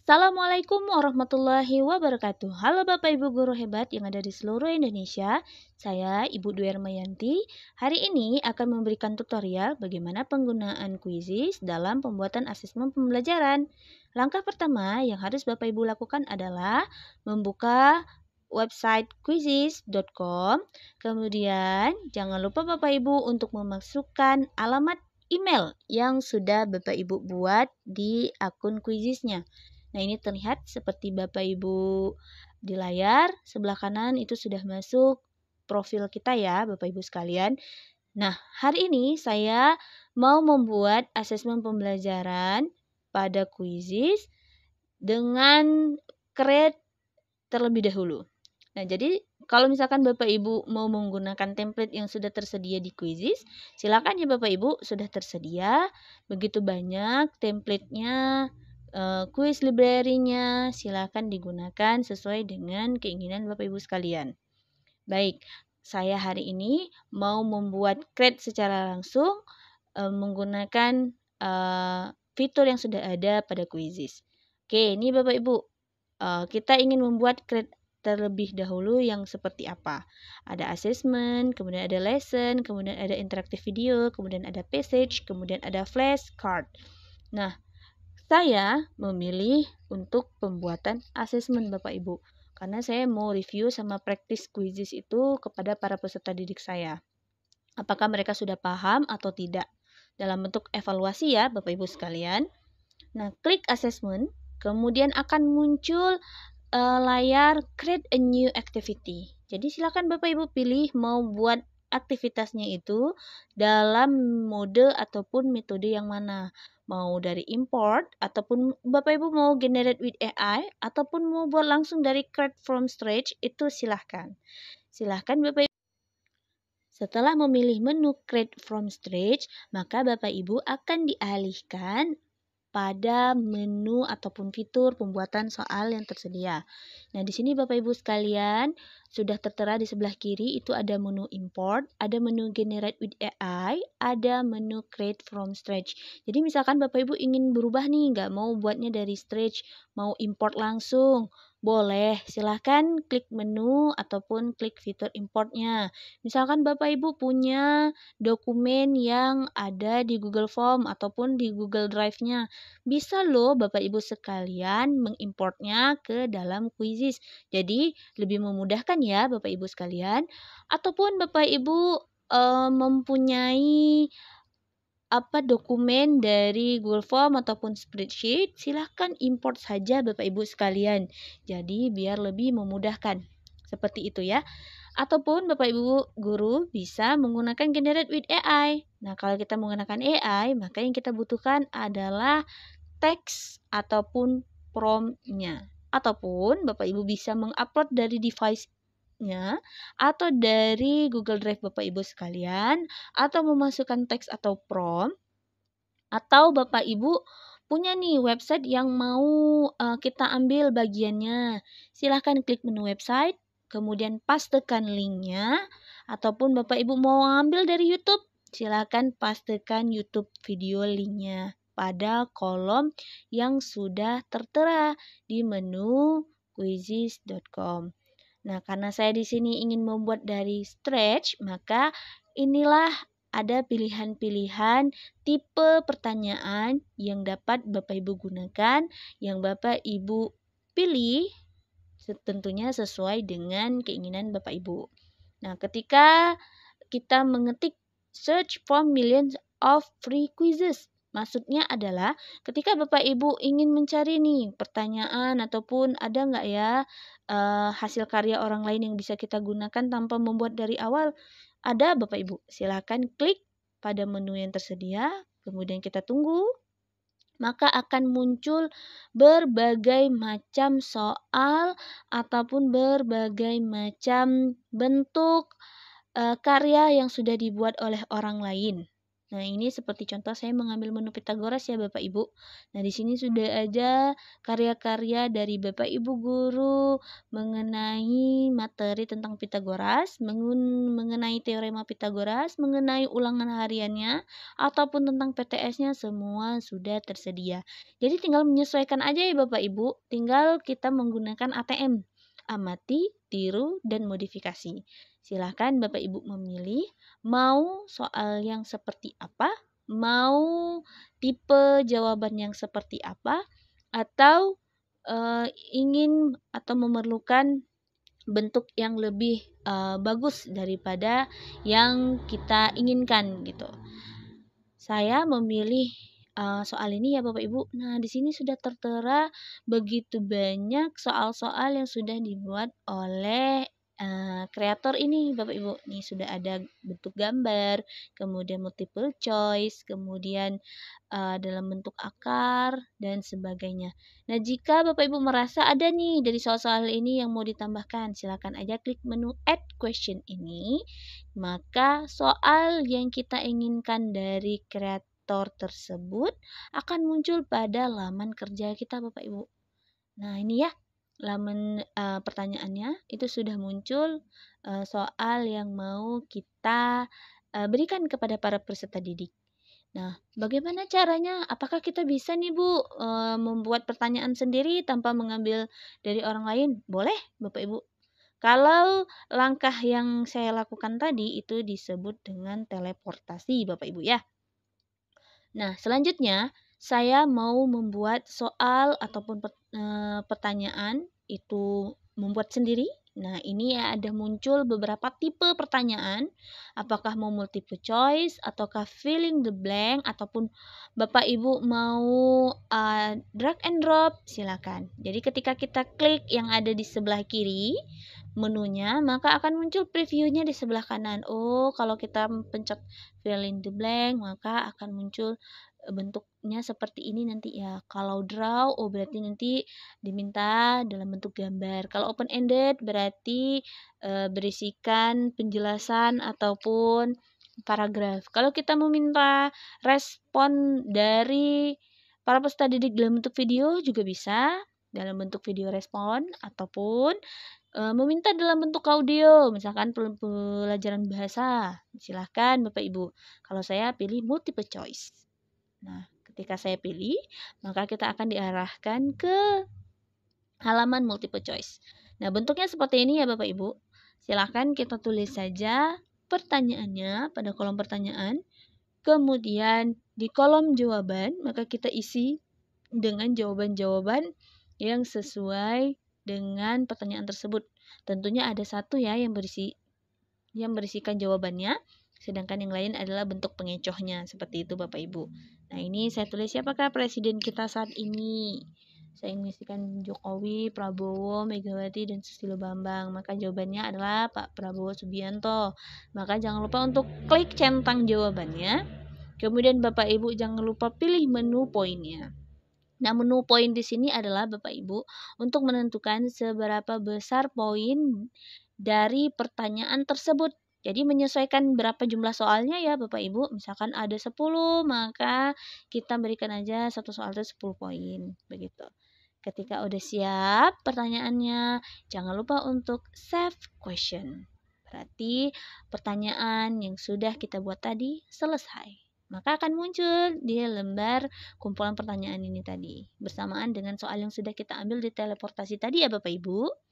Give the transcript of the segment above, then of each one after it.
Assalamualaikum warahmatullahi wabarakatuh. Halo Bapak Ibu guru hebat yang ada di seluruh Indonesia. Saya Ibu Dwi Ermayanti. Hari ini akan memberikan tutorial bagaimana penggunaan Quizizz dalam pembuatan asesmen pembelajaran. Langkah pertama yang harus Bapak Ibu lakukan adalah membuka website quizizz.com. Kemudian jangan lupa Bapak Ibu untuk memasukkan alamat email yang sudah Bapak Ibu buat di akun Quizizz-nya. Nah, ini terlihat seperti Bapak Ibu di layar, sebelah kanan itu sudah masuk profil kita ya, Bapak Ibu sekalian. Nah, hari ini saya mau membuat asesmen pembelajaran pada Quizizz dengan create terlebih dahulu. Nah, jadi kalau misalkan Bapak Ibu mau menggunakan template yang sudah tersedia di Quizizz, silakan ya Bapak Ibu, sudah tersedia begitu banyak template-nya, quiz library-nya, silakan digunakan sesuai dengan keinginan Bapak Ibu sekalian. Baik, saya hari ini mau membuat create secara langsung menggunakan fitur yang sudah ada pada Quizizz. Oke, ini Bapak Ibu, kita ingin membuat create terlebih dahulu yang seperti apa. Ada assessment, kemudian ada lesson, kemudian ada interaktif video, kemudian ada passage, kemudian ada flashcard. Nah, saya memilih untuk pembuatan assessment Bapak Ibu. Karena saya mau review sama practice Quizizz itu kepada para peserta didik saya. Apakah mereka sudah paham atau tidak. Dalam bentuk evaluasi ya Bapak Ibu sekalian. Nah, klik assessment, kemudian akan muncul layar create a new activity. Jadi silakan Bapak Ibu pilih mau buat aktivitasnya itu dalam mode ataupun metode yang mana. Mau dari import ataupun Bapak Ibu mau generate with AI ataupun mau buat langsung dari create from scratch, itu silahkan. Silahkan Bapak Ibu. Setelah memilih menu create from scratch, maka Bapak Ibu akan dialihkan pada menu ataupun fitur pembuatan soal yang tersedia. Nah, di sini Bapak Ibu sekalian sudah tertera di sebelah kiri itu ada menu import, ada menu generate with AI, ada menu create from scratch. Jadi misalkan Bapak Ibu ingin berubah nih, nggak mau buatnya dari scratch, mau import langsung. Boleh, silahkan klik menu ataupun klik fitur importnya. Misalkan Bapak Ibu punya dokumen yang ada di Google Form ataupun di Google Drive-nya. Bisa loh Bapak Ibu sekalian mengimportnya ke dalam Quizizz. Jadi lebih memudahkan ya Bapak Ibu sekalian. Ataupun Bapak Ibu mempunyai dokumen dari Google Form ataupun spreadsheet, silahkan import saja Bapak Ibu sekalian. Jadi biar lebih memudahkan. Seperti itu ya. Ataupun Bapak Ibu guru bisa menggunakan generate with AI. Nah, kalau kita menggunakan AI, maka yang kita butuhkan adalah teks ataupun prompt-nya. Ataupun Bapak Ibu bisa mengupload dari device-nya atau dari Google Drive Bapak Ibu sekalian, atau memasukkan teks atau prompt, atau Bapak Ibu punya nih website yang mau kita ambil bagiannya. Silahkan klik menu website, kemudian pastekan linknya, ataupun Bapak Ibu mau ambil dari YouTube, silahkan pastekan YouTube video linknya pada kolom yang sudah tertera di menu quizizz.com. Nah, karena saya di sini ingin membuat dari scratch, maka inilah ada pilihan-pilihan tipe pertanyaan yang dapat Bapak Ibu gunakan, yang Bapak Ibu pilih tentunya sesuai dengan keinginan Bapak Ibu. Nah, ketika kita mengetik search for millions of free quizzes, maksudnya adalah ketika Bapak Ibu ingin mencari nih pertanyaan ataupun ada nggak ya hasil karya orang lain yang bisa kita gunakan tanpa membuat dari awal, ada Bapak Ibu. Silakan klik pada menu yang tersedia, kemudian kita tunggu, maka akan muncul berbagai macam soal ataupun berbagai macam bentuk karya yang sudah dibuat oleh orang lain. Nah, ini seperti contoh saya mengambil menu Pitagoras ya Bapak Ibu. Nah, di sini sudah ada karya-karya dari Bapak Ibu guru mengenai materi tentang Pitagoras, mengenai teorema Pitagoras, mengenai ulangan hariannya, ataupun tentang PTS-nya semua sudah tersedia. Jadi tinggal menyesuaikan aja ya Bapak Ibu, tinggal kita menggunakan ATM, amati, tiru, dan modifikasi. Silahkan Bapak Ibu memilih mau soal yang seperti apa, mau tipe jawaban yang seperti apa, atau ingin atau memerlukan bentuk yang lebih bagus daripada yang kita inginkan gitu. Saya memilih soal ini ya Bapak Ibu. Nah, di sini sudah tertera begitu banyak soal-soal yang sudah dibuat oleh kreator ini Bapak Ibu. Nih sudah ada bentuk gambar, kemudian multiple choice, kemudian dalam bentuk akar dan sebagainya. Nah, jika Bapak Ibu merasa ada nih dari soal-soal ini yang mau ditambahkan, silakan aja klik menu add question ini. Maka soal yang kita inginkan dari kreator tersebut akan muncul pada laman kerja kita Bapak Ibu. Nah, ini ya laman pertanyaannya itu sudah muncul soal yang mau kita berikan kepada para peserta didik. Nah, bagaimana caranya? Apakah kita bisa nih Bu membuat pertanyaan sendiri tanpa mengambil dari orang lain? Boleh, Bapak Ibu. Kalau langkah yang saya lakukan tadi itu disebut dengan teleportasi Bapak Ibu ya. Nah, selanjutnya saya mau membuat soal ataupun pertanyaan itu membuat sendiri. Nah, ini ya ada muncul beberapa tipe pertanyaan. Apakah mau multiple choice, ataukah filling the blank, ataupun Bapak Ibu mau drag and drop, silakan. Jadi ketika kita klik yang ada di sebelah kiri menunya, maka akan muncul previewnya di sebelah kanan. Oh, kalau kita pencet fill in the blank, maka akan muncul bentuknya seperti ini nanti ya. Kalau draw, oh berarti nanti diminta dalam bentuk gambar. Kalau open ended berarti berisikan penjelasan ataupun paragraf. Kalau kita meminta respon dari para peserta didik dalam bentuk video juga bisa, dalam bentuk video respon ataupun meminta dalam bentuk audio, misalkan pelajaran bahasa. Silahkan Bapak Ibu. Kalau saya pilih multiple choice. Nah, ketika saya pilih, maka kita akan diarahkan ke halaman multiple choice. Nah, bentuknya seperti ini ya Bapak Ibu. Silahkan kita tulis saja pertanyaannya pada kolom pertanyaan. Kemudian di kolom jawaban, maka kita isi dengan jawaban-jawaban yang sesuai dengan pertanyaan tersebut. Tentunya ada satu ya yang berisikan jawabannya, sedangkan yang lain adalah bentuk pengecohnya. Seperti itu Bapak Ibu. Nah, ini saya tulis siapakah presiden kita saat ini. Saya mengisikan Jokowi, Prabowo, Megawati, dan Susilo Bambang. Maka jawabannya adalah Pak Prabowo Subianto. Maka jangan lupa untuk klik centang jawabannya. Kemudian Bapak Ibu jangan lupa pilih menu poinnya. Nah, menu poin di sini adalah Bapak Ibu untuk menentukan seberapa besar poin dari pertanyaan tersebut. Jadi menyesuaikan berapa jumlah soalnya ya Bapak Ibu. Misalkan ada 10, maka kita berikan aja satu soal itu 10 poin. Begitu. Ketika udah siap pertanyaannya, jangan lupa untuk save question. Berarti pertanyaan yang sudah kita buat tadi selesai. Maka akan muncul di lembar kumpulan pertanyaan ini tadi. Bersamaan dengan soal yang sudah kita ambil di teleportasi tadi ya Bapak Ibu.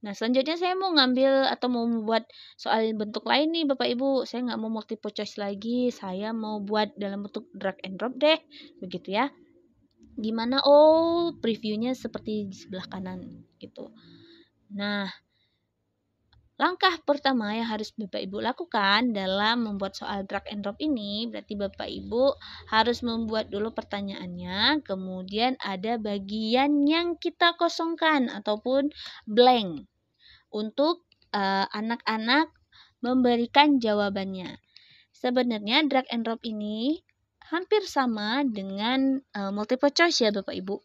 Nah, selanjutnya saya mau ngambil atau mau membuat soal bentuk lain nih Bapak Ibu. Saya nggak mau multiple choice lagi. Saya mau buat dalam bentuk drag and drop deh. Begitu ya. Gimana? Oh, previewnya seperti di sebelah kanan gitu. Nah, langkah pertama yang harus Bapak Ibu lakukan dalam membuat soal drag and drop ini, berarti Bapak Ibu harus membuat dulu pertanyaannya, kemudian ada bagian yang kita kosongkan ataupun blank untuk anak-anak memberikan jawabannya. Sebenarnya drag and drop ini hampir sama dengan multiple choice ya Bapak Ibu,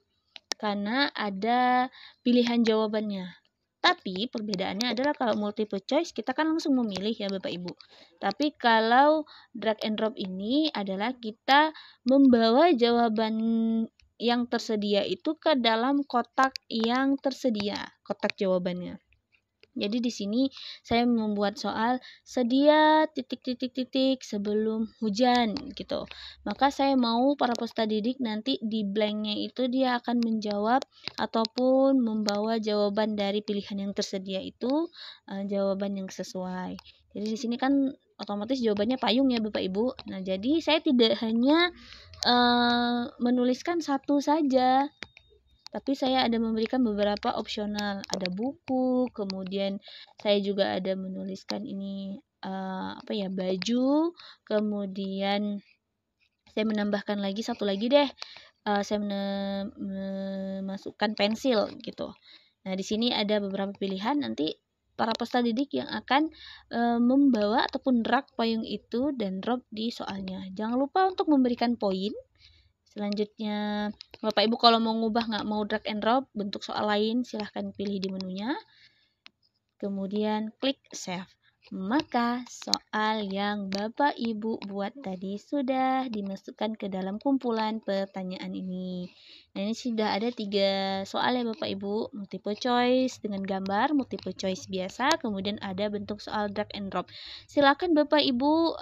karena ada pilihan jawabannya. Tapi perbedaannya adalah kalau multiple choice kita kan langsung memilih ya Bapak Ibu. Tapi kalau drag and drop ini adalah kita membawa jawaban yang tersedia itu ke dalam kotak yang tersedia, kotak jawabannya. Jadi di sini saya membuat soal sedia titik sebelum hujan gitu. Maka saya mau para peserta didik nanti di blanknya itu dia akan menjawab ataupun membawa jawaban dari pilihan yang tersedia itu jawaban yang sesuai. Jadi di sini kan otomatis jawabannya payung ya Bapak Ibu. Nah jadi saya tidak hanya menuliskan satu saja, tapi saya ada memberikan beberapa opsional, ada buku, kemudian saya juga ada menuliskan ini baju, kemudian saya menambahkan lagi satu lagi deh, saya memasukkan pensil gitu. Nah di sini ada beberapa pilihan, nanti para peserta didik yang akan membawa ataupun drag payung itu dan drop di soalnya. Jangan lupa untuk memberikan poin. Selanjutnya, Bapak Ibu kalau mau ngubah nggak mau drag and drop bentuk soal lain, silahkan pilih di menunya. Kemudian klik save. Maka soal yang Bapak Ibu buat tadi sudah dimasukkan ke dalam kumpulan pertanyaan ini. Nah ini sudah ada 3 soal ya Bapak Ibu, multiple choice dengan gambar, multiple choice biasa, kemudian ada bentuk soal drag and drop. Silakan Bapak Ibu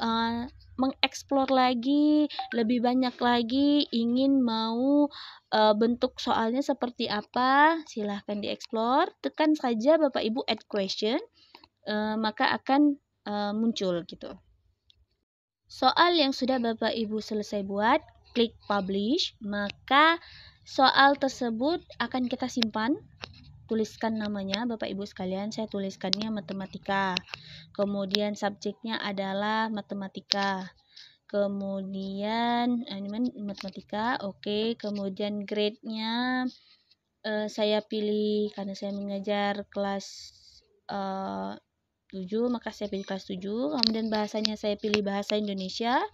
mengeksplor lagi, lebih banyak lagi, ingin mau bentuk soalnya seperti apa, silahkan dieksplor. Tekan saja Bapak Ibu add question, maka akan muncul gitu. Soal yang sudah Bapak Ibu selesai buat, klik publish, maka soal tersebut akan kita simpan. Tuliskan namanya Bapak Ibu sekalian, saya tuliskannya matematika. Kemudian subjeknya adalah matematika. Kemudian ini matematika, oke. Kemudian grade-nya saya pilih karena saya mengajar kelas 7, maka saya pilih kelas 7. Kemudian bahasanya saya pilih bahasa Indonesia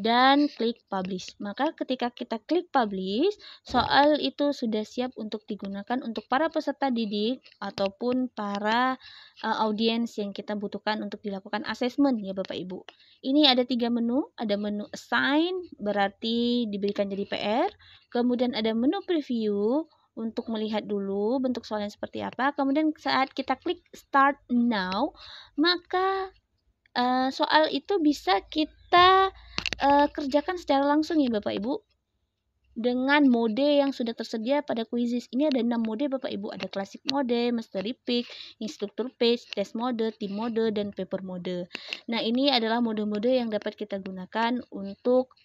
dan klik publish. Maka ketika kita klik publish, soal itu sudah siap untuk digunakan untuk para peserta didik ataupun para audiens yang kita butuhkan untuk dilakukan assessment ya Bapak Ibu. Ini ada 3 menu, ada menu assign berarti diberikan jadi PR, kemudian ada menu preview untuk melihat dulu bentuk soalnya seperti apa. Kemudian saat kita klik start now, maka soal itu bisa kita kerjakan secara langsung ya Bapak Ibu dengan mode yang sudah tersedia pada Quizizz. Ini ada 6 mode Bapak Ibu, ada classic mode, mastery pick, instructor page, test mode, team mode, dan paper mode. Nah ini adalah mode-mode yang dapat kita gunakan untuk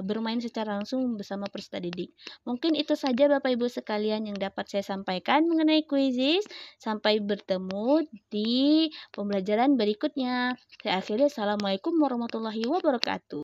bermain secara langsung bersama peserta didik. Mungkin itu saja Bapak Ibu sekalian yang dapat saya sampaikan mengenai Quizizz. Sampai bertemu di pembelajaran berikutnya. Saya akhiri, Assalamualaikum warahmatullahi wabarakatuh.